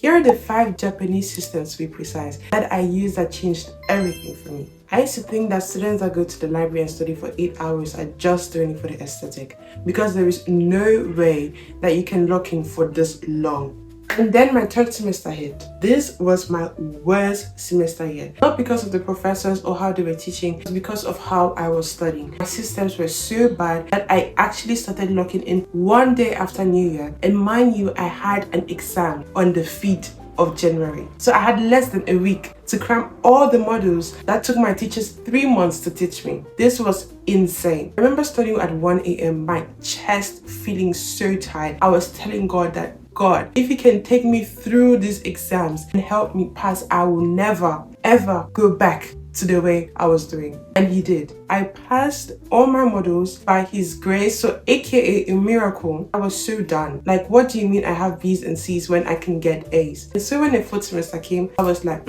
Here are the 5 Japanese systems, to be precise, that I used that changed everything for me. I used to think that students that go to the library and study for 8 hours are just doing it for the aesthetic, because there is no way that you can lock in for this long. And then my 3rd semester hit. This was my worst semester yet. Not because of the professors or how they were teaching, it's because of how I was studying. My systems were so bad that I actually started locking in one day after New Year. And mind you, I had an exam on the 5th of January. So I had less than a week to cram all the modules that took my teachers 3 months to teach me. This was insane. I remember studying at 1 a.m., my chest feeling so tired. I was telling God that, God, if you can take me through these exams and help me pass, I will never, ever go back to the way I was doing. And he did. I passed all my modules by his grace, so aka a miracle. I was so done. Like, what do you mean I have B's and C's when I can get A's? And so when the 4th semester came, I was like,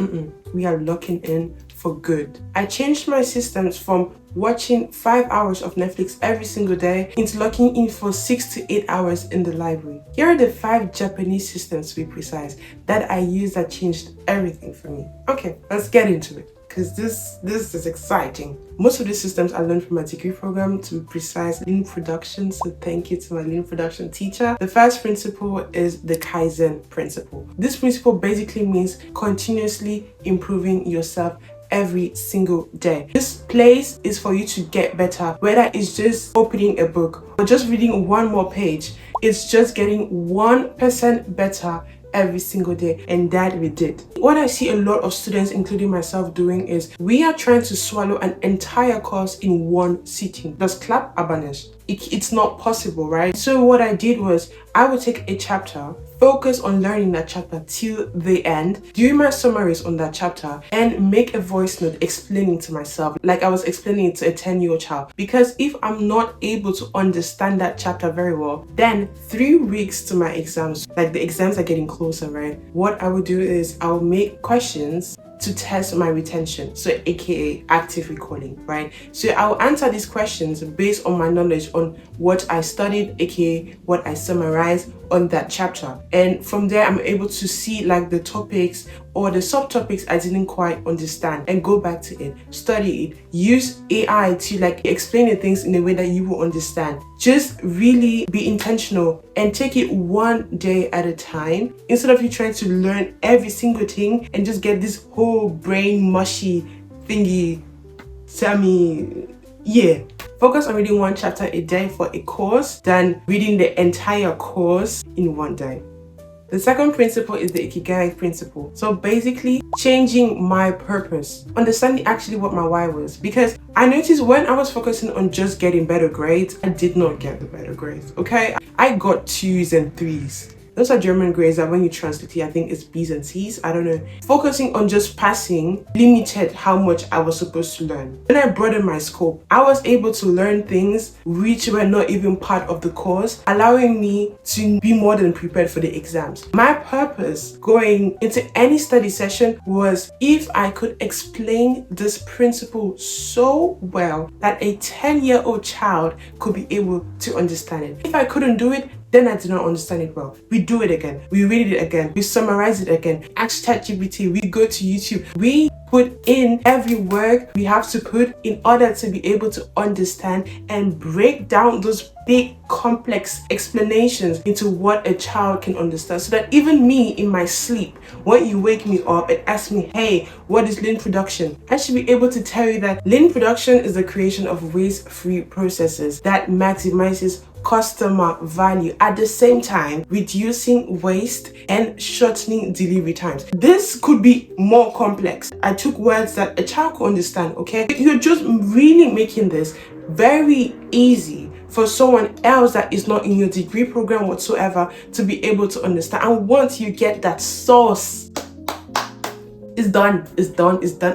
we are locking in for good. I changed my systems from watching 5 hours of Netflix every single day into locking in for 6 to 8 hours in the library. Here are the 5 Japanese systems, to be precise, that I used that changed everything for me. Okay, let's get into it, because this is exciting. Most of these systems I learned from my degree program, to be precise, lean production. So thank you to my lean production teacher. The first principle is the Kaizen principle. This principle basically means continuously improving yourself every single day. This place is for you to get better, whether it's just opening a book or just reading one more page. It's just getting 1% better every single day, and that we did. What I see a lot of students, including myself, doing is we are trying to swallow an entire course in one sitting. Just clap abanish. It's not possible, right? So what I did was I would take a chapter, focus on learning that chapter till the end, do my summaries on that chapter, and make a voice note explaining to myself like I was explaining it to a 10-year-old child. Because if I'm not able to understand that chapter very well, then 3 weeks to my exams, like the exams are getting closer, right? What I would do is I will make questions to test my retention, so aka active recalling, right? So I will answer these questions based on my knowledge on what I studied, aka what I summarized on that chapter. And from there, I'm able to see like the topics or the subtopics I didn't quite understand and go back to it, study it, use AI to like explain the things in a way that you will understand. Just really be intentional and take it one day at a time, instead of you trying to learn every single thing and just get this whole brain mushy thingy. Focus on reading one chapter a day for a course than reading the entire course in one day. The second principle is the Ikigai principle. So basically changing my purpose, understanding actually what my why was. Because I noticed when I was focusing on just getting better grades, I did not get the better grades, okay? I got 2s and 3s. Those are German grades that when you translate it, I think it's B's and C's. I don't know. Focusing on just passing limited how much I was supposed to learn. When I broadened my scope, I was able to learn things which were not even part of the course, allowing me to be more than prepared for the exams. My purpose going into any study session was if I could explain this principle so well that a 10-year-old child could be able to understand it. If I couldn't do it, then I did not understand it well. We do it again. We read it again. We summarize it again. Ask ChatGPT. We go to YouTube. We put in every word we have to put in order to be able to understand and break down those big complex explanations into what a child can understand, so that even me in my sleep, when you wake me up and ask me, hey, what is lean production? I should be able to tell you that lean production is the creation of waste-free processes that maximizes customer value, at the same time reducing waste and shortening delivery times. This could be more complex. I took words that a child could understand, okay? You're just really making this very easy for someone else that is not in your degree program whatsoever to be able to understand. And once you get that sauce, it's done,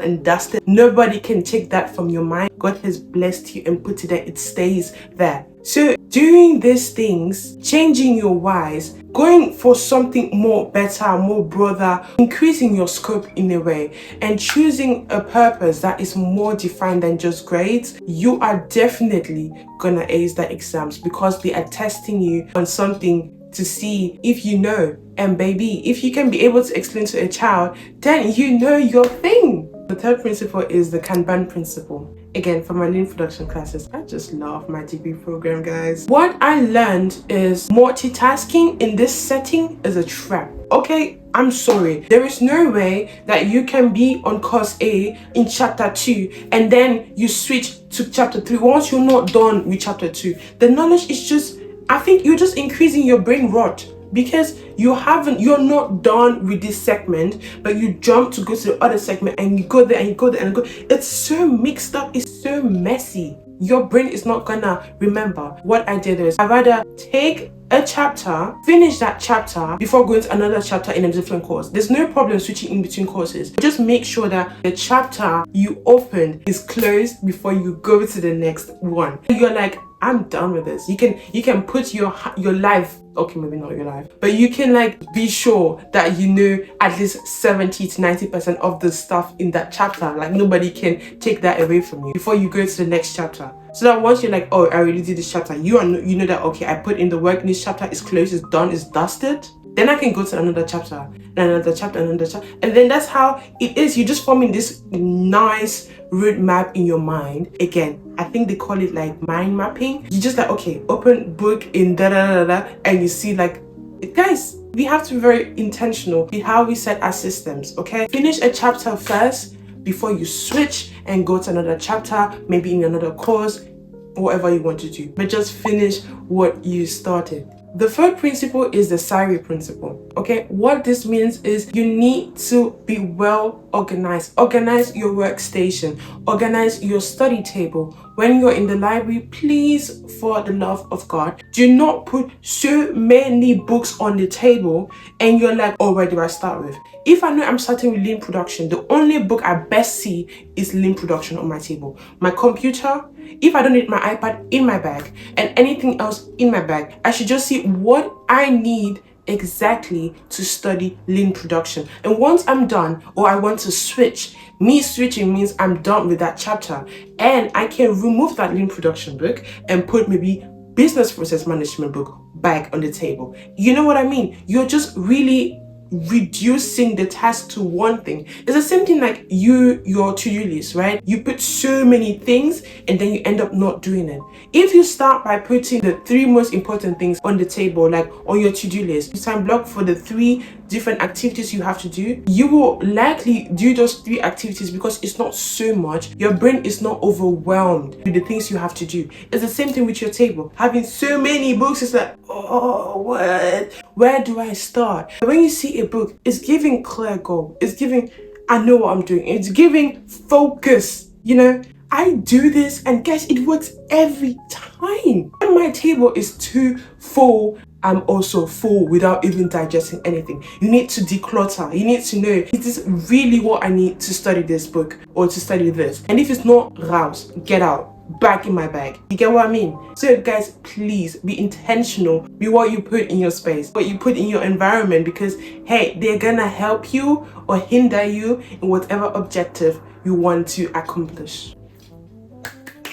and dusted. Nobody can take that from your mind. God has blessed you and put it there. It stays there. So doing these things, changing your whys, going for something more better, more broader, increasing your scope in a way, and choosing a purpose that is more defined than just grades, you are definitely gonna ace the exams, because they are testing you on something to see if you know. And baby, if you can be able to explain to a child, then you know your thing. The third principle is the Kanban principle. Again, for my lean production classes, I just love my degree program, guys. What I learned is multitasking in this setting is a trap. Okay, I'm sorry. There is no way that you can be on course A in chapter 2 and then you switch to chapter 3 once you're not done with chapter 2. The knowledge is just, I think you're just increasing your brain rot, because you're not done with this segment, but you jump to go to the other segment and you go there and you go there and go. It's so mixed up, it's so messy. Your brain is not gonna remember. What I did is I rather take a chapter, finish that chapter before going to another chapter in a different course. There's no problem switching in between courses. Just make sure that the chapter you opened is closed before you go to the next one. You're like, I'm done with this. You can put your life, okay, maybe not your life, but you can like be sure that you know at least 70 to 90% of the stuff in that chapter. Like nobody can take that away from you before you go to the next chapter. So that once you're like, oh, I already did this chapter, you know that, okay, I put in the work in this chapter, it's closed, it's done, it's dusted. Then I can go to another chapter, and another chapter, and another chapter. And then that's how it is. You're just forming this nice roadmap in your mind. Again, I think they call it like mind mapping. You just like, okay, open book in da-da-da-da, and you see like, guys, we have to be very intentional with how we set our systems, okay? Finish a chapter first before you switch and go to another chapter, maybe in another course, whatever you want to do. But just finish what you started. The third principle is the T.r.e.a principle. Okay, what this means is you need to be well organized. Organize your workstation, organize your study table. When you're in the library, please, for the love of God, do not put so many books on the table and you're like, oh, where do I start with? If I know I'm starting with lean production, the only book I best see is lean production on my table. My computer, if I don't need my iPad, in my bag, and anything else in my bag, I should just see what I need exactly to study lean production. And once I'm done, or I want to switch, me switching means I'm done with that chapter, and I can remove that lean production book and put maybe business process management book back on the table. You know what I mean? You're just really reducing the task to one thing. It's the same thing like your to-do list, right? You put so many things and then you end up not doing it. If you start by putting the 3 most important things on the table, like on your to-do list, you time block for the 3 different activities you have to do, you will likely do those 3 activities because it's not so much. Your brain is not overwhelmed with the things you have to do. It's the same thing with your table. Having so many books is like, oh, what? Where do I start? When you see a book, it's giving clear goal. It's giving, I know what I'm doing. It's giving focus, you know? I do this and guess it works every time. When my table is too full, I'm also full without even digesting anything. You need to declutter. You need to know, is this really what I need to study this book or to study this? And if it's not, rouse, get out. Back in my bag. You get what I mean? So guys, please be intentional with what you put in your space, what you put in your environment, because hey, they're gonna help you or hinder you in whatever objective you want to accomplish.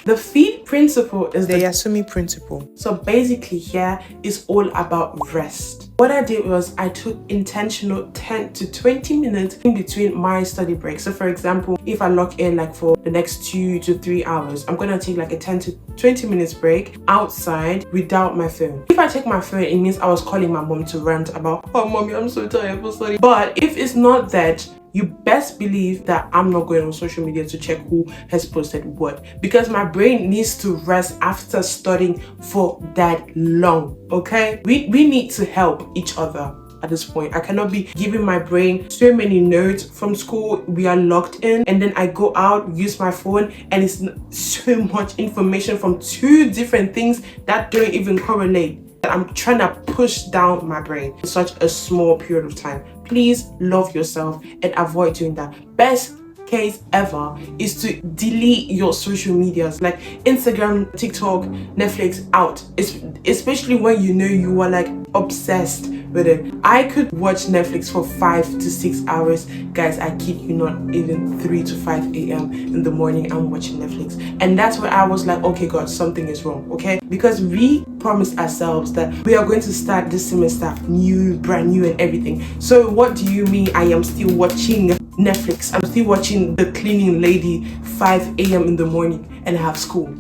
The fifth principle is the Yasumi principle. So basically here is all about rest. What I did was I took intentional 10 to 20 minutes in between my study breaks. So for example, if I lock in like for the next 2 to 3 hours, I'm gonna take like a 10 to 20 minutes break outside without my phone. If I take my phone, it means I was calling my mom to rant about, oh mommy, I'm so tired for studying. But if it's not that, you best believe that I'm not going on social media to check who has posted what, because my brain needs to rest after studying for that long, okay? We need to help each other at this point. I cannot be giving my brain so many notes from school. We are locked in and then I go out, use my phone, and it's so much information from 2 different things that don't even correlate. I'm trying to push down my brain in such a small period of time. Please love yourself and avoid doing that. Best case ever is to delete your social medias like Instagram, TikTok, Netflix out. Especially when you know you are like obsessed with it. I could watch Netflix for 5 to 6 hours. Guys, I kid you not, even 3 to 5 a.m. in the morning, I'm watching Netflix. And that's where I was like, okay, God, something is wrong, okay? Because we promised ourselves that we are going to start this semester new, brand new and everything. So what do you mean I am still watching Netflix? I'm still watching the cleaning lady 5 a.m. in the morning and I have school.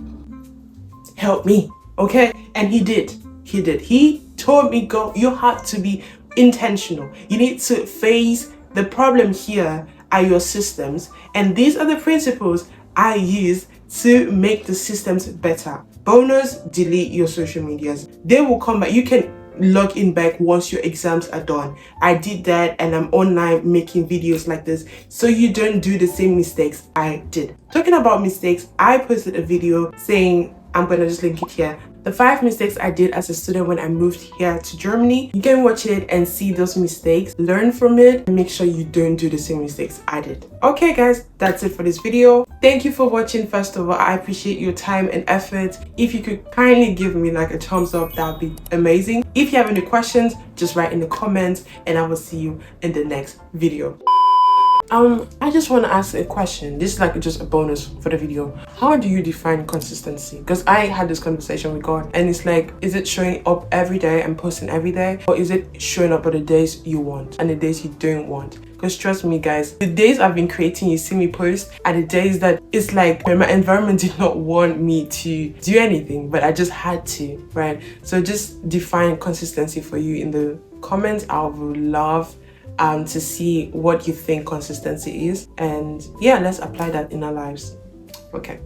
Help me, okay? And he did. He told me, go, you have to be intentional. You need to face the problem. Here are your systems, and these are the principles I use to make the systems better. Bonus, delete your social medias. They will come back. You can log in back once your exams are done. I did that, and I'm online making videos like this so you don't do the same mistakes I did. Talking about mistakes, I posted a video saying, I'm gonna just link it here, the 5 mistakes I did as a student when I moved here to Germany. You can watch it and see those mistakes, learn from it, and make sure you don't do the same mistakes I did. Okay guys, that's it for this video. Thank you for watching. First of all, I appreciate your time and effort. If you could kindly give me like a thumbs up, that would be amazing. If you have any questions, just write in the comments and I will see you in the next video. I just want to ask a question. This is like just a bonus for the video. How do you define consistency? Because I had this conversation with God and it's like, is it showing up every day and posting every day? Or is it showing up on the days you want and the days you don't want? Because trust me guys, the days I've been creating, you see me post, are the days that it's like my environment did not want me to do anything, but I just had to, right? So just define consistency for you in the comments. I would love to see what you think consistency is, and yeah, let's apply that in our lives. Okay.